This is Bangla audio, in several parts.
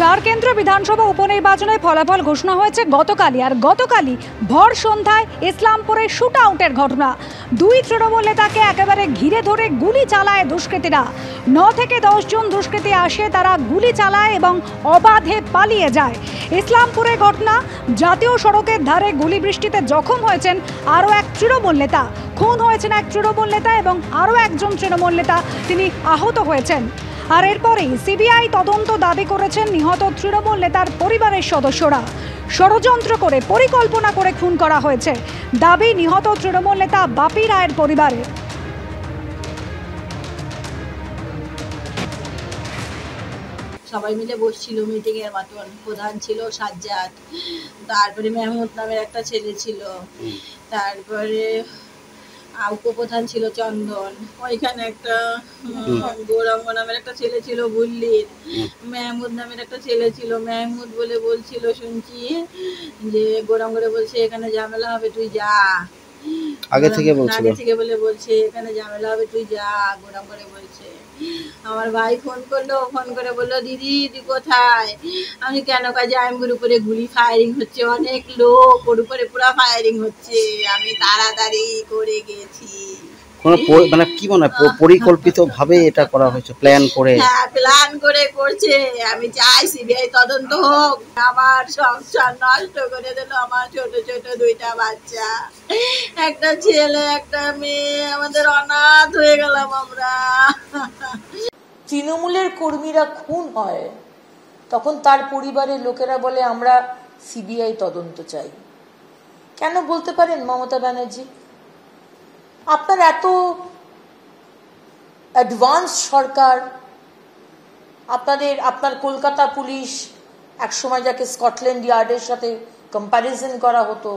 চার কেন্দ্র বিধানসভা উপনির্বাচনের ফলাফল ঘোষণা হয়েছে গতকালই। আর গতকালই ভর সন্ধ্যায় ইসলামপুরে শুট আউটের ঘটনা। দুই তৃণমূল নেতাকে একেবারে ঘিরে ধরে গুলি চালায় দুষ্কৃতীরা। 9 থেকে 10 জন দুষ্কৃতী আসে, তারা গুলি চালায় এবং অবাধে পালিয়ে যায়। ইসলামপুরের ঘটনা। জাতীয় সড়কের ধারে গুলি বৃষ্টিতে জখম হয়েছেন আরও এক তৃণমূল নেতা। খুন হয়েছেন এক তৃণমূল নেতা এবং আরও একজন তৃণমূল নেতা তিনি আহত হয়েছেন। আর এরপরেই সিবিআই তদন্ত দাবি করেছেন নিহত তৃণমূল নেতার পরিবারের সদস্যরা। ষড়যন্ত্র করে পরিকল্পনা করে খুন করা হয়েছে দাবি নিহত তৃণমূল নেতা বাপি রায়ের পরিবারের। সবাই মিলে বসছিল মিটিং এর মতন। প্রধান ছিল সাজ্জাদ, তারপরে মেহমুদ নামের একটা ছেলে ছিল, তারপরে উপপ্রধান ছিল চন্দন, ওইখানে একটা গৌরাঙ্গ নামের একটা ছেলে ছিল বুল্লির, মেহমুদ নামের একটা ছেলে ছিল। মেহমুদ বলে বলছিল শুনছি যে গৌরাঙ্গরে বলছে এখানে ঝামেলা হবে তুই যা, আগে থেকে বলে বলছে এখানে ঝামেলা হবে তুই যা, গৌরাঙ্গরে বলছে। আমার ভাই ফোন করে বললো দিদি কোথায়? আমি কেন কাজে আইমগুর উপরে গুলি ফায়ারিং হচ্ছে, অনেক লোক ওর উপরে পুরো ফায়ারিং হচ্ছে, আমি তাড়াতাড়ি করে গেছি। মানে কি মনে হয় পরিকল্পিত ভাবে এটা করা হয়েছে, প্ল্যান করে? হ্যাঁ, প্ল্যান করে করছে। আমি চাই সিবিআই তদন্ত হোক। আমার সংসার নষ্ট করে দিল, আমার ছোট ছোট দুইটা বাচ্চা, একটা ছেলে একটা মেয়ে, আমাদের অনাথ হয়ে গেলাম আমরা। তৃণমূলের কর্মীরা খুন হয় তখন তার পরিবারের লোকেরা বলে আমরা সিবিআই তদন্ত চাই। কেন বলতে পারেন মমতা ব্যানার্জি? আপনার এত অ্যাডভান্স সরকার, আপনার কলকাতা পুলিশ একসময় যাকে স্কটল্যান্ড ইয়ার্ডের সাথে কম্প্যারিজন করা হতো,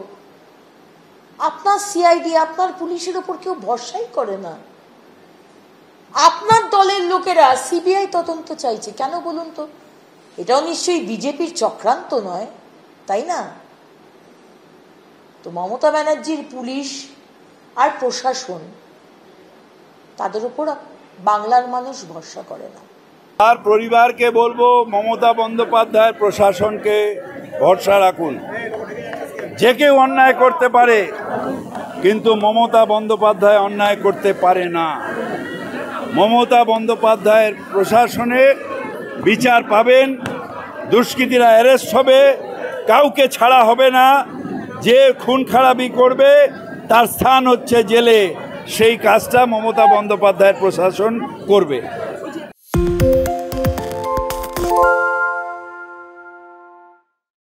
আপনার সিআইডি আপনার পুলিশের উপর কেউ ভরসাই করে না। আপনার দলের লোকেরা সিবিআই তদন্ত চাইছে কেন বলুন তো? এটাও নিশ্চয়ই বিজেপির চক্রান্ত নয়, তাই না? তো মমতা ব্যানার্জির পুলিশ আর প্রশাসন, তাদের উপর বাংলার মানুষ ভরসা করে না। তার পরিবারকে বলবো মমতা বন্দ্যোপাধ্যায়ের প্রশাসনকে ভরসা রাখুন। যে কেউ অন্যায় করতে পারে, কিন্তু মমতা বন্দ্যোপাধ্যায় অন্যায় করতে পারে না। মমতা বন্দ্যোপাধ্যায়ের প্রশাসনে বিচার পাবেন, দুষ্কৃতীরা অ্যারেস্ট হবে, কাউকে ছাড়া হবে না। যে খুন খারাপি করবে তার স্থান হচ্ছে জেলে, সেই কাজটা মমতা বন্দ্যোপাধ্যায়ের প্রশাসন করবে।